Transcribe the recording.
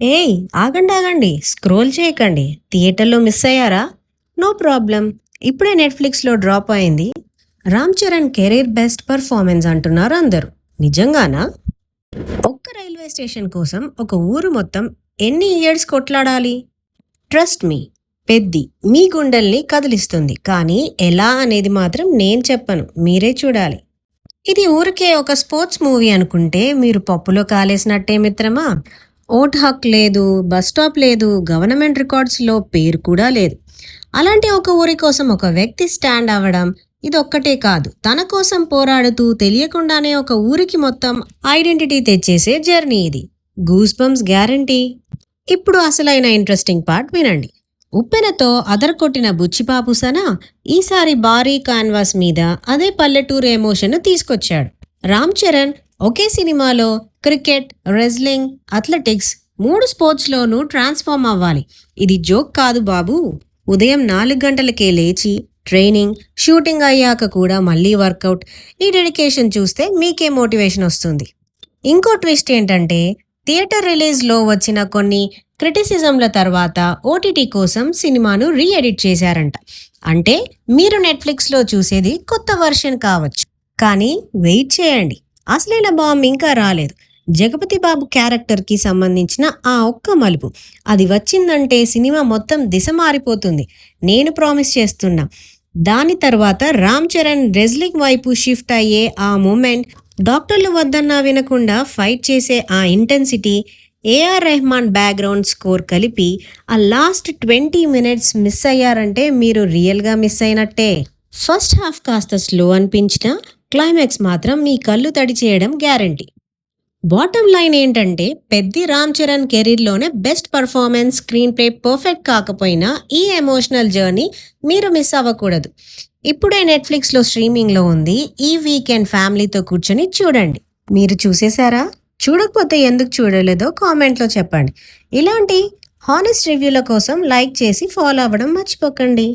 ఏయ్, ఆగండి ఆగండి, స్క్రోల్ చేయకండి. థియేటర్లో మిస్ అయ్యారా? No problem. ఇప్పుడే నెట్ఫ్లిక్స్లో డ్రాప్ అయింది. Ram Charan career best performance అంటున్నారు అందరూ. నిజంగానా? ఒక్క రైల్వే స్టేషన్ కోసం ఒక ఊరు మొత్తం ఎన్ని ఇయర్స్ కొట్లాడాలి? ట్రస్ట్ మీ, పెద్ది మీ గుండెల్ని కదిలిస్తుంది. కానీ ఎలా అనేది మాత్రం నేను చెప్పను, మీరే చూడాలి. ఇది ఊరికే ఒక స్పోర్ట్స్ మూవీ అనుకుంటే మీరు పప్పులో కాలేసినట్టే మిత్రమా. ఓట్ హక్ లేదు, బస్ స్టాప్ లేదు, గవర్నమెంట్ రికార్డ్స్లో పేరు కూడా లేదు. అలాంటి ఒక ఊరి కోసం ఒక వ్యక్తి స్టాండ్ అవ్వడం ఇదొక్కటే కాదు, తన కోసం పోరాడుతూ తెలియకుండానే ఒక ఊరికి మొత్తం ఐడెంటిటీ తెచ్చేసే జర్నీ ఇది. Goose bumps guarantee. ఇప్పుడు అసలైన ఇంట్రెస్టింగ్ పార్ట్ వినండి. ఉప్పెనతో అదరకొట్టిన బుచ్చిపాపు సన ఈసారి భారీ కాన్వాస్ మీద అదే పల్లెటూరు ఎమోషన్ తీసుకొచ్చాడు. రామ్ చరణ్ ఒకే సినిమాలో క్రికెట్, రెజ్లింగ్, అథ్లెటిక్స్ 3 స్పోర్ట్స్లోనూ ట్రాన్స్ఫార్మ్ అవ్వాలి. ఇది జోక్ కాదు బాబు. ఉదయం 4 గంటలకే లేచి ట్రైనింగ్, షూటింగ్ అయ్యాక కూడా మళ్ళీ వర్కౌట్. ఈ డెడికేషన్ చూస్తే మీకే మోటివేషన్ వస్తుంది. ఇంకో ట్విస్ట్ ఏంటంటే థియేటర్ రిలీజ్లో వచ్చిన కొన్ని క్రిటిసిజంల తర్వాత ఓటీటీ కోసం సినిమాను రీఎడిట్ చేశారంట. అంటే మీరు నెట్ఫ్లిక్స్లో చూసేది కొత్త వర్షన్ కావచ్చు. కానీ వెయిట్ చేయండి, అసలైన బాంబ్ ఇంకా రాలేదు. జగపతి బాబు క్యారెక్టర్కి సంబంధించిన ఆ ఒక్క మలుపు అది వచ్చిందంటే సినిమా మొత్తం దిశ మారిపోతుంది. నేను ప్రామిస్ చేస్తున్నా. దాని తర్వాత రామ్ చరణ్ రెజ్లింగ్ వైపు షిఫ్ట్ అయ్యే ఆ మూమెంట్, డాక్టర్లు వద్దన్నా వినకుండా ఫైట్ చేసే ఆ intensity, AR Rahman background score కలిపి ఆ లాస్ట్ 20 మినిట్స్ మిస్ అయ్యారంటే మీరు రియల్గా మిస్ అయినట్టే. ఫస్ట్ హాఫ్ కాస్త స్లో అనిపించినా క్లైమాక్స్ మాత్రం మీ కళ్ళు తడి చేయడం గ్యారంటీ. బాటమ్ లైన్ ఏంటంటే పెద్ది రామ్ చరణ్ కెరీర్లోనే best performance. Screenplay perfect కాకపోయినా ఈ ఎమోషనల్ జర్నీ మీరు మిస్ అవ్వకూడదు. ఇప్పుడే నెట్ఫ్లిక్స్లో స్ట్రీమింగ్లో ఉంది. ఈ వీకెండ్ ఫ్యామిలీతో కూర్చొని చూడండి. మీరు చూసేశారా? చూడకపోతే ఎందుకు చూడలేదో కామెంట్లో చెప్పండి. ఇలాంటి హానెస్ట్ రివ్యూల కోసం లైక్ చేసి ఫాలో అవ్వడం మర్చిపోకండి.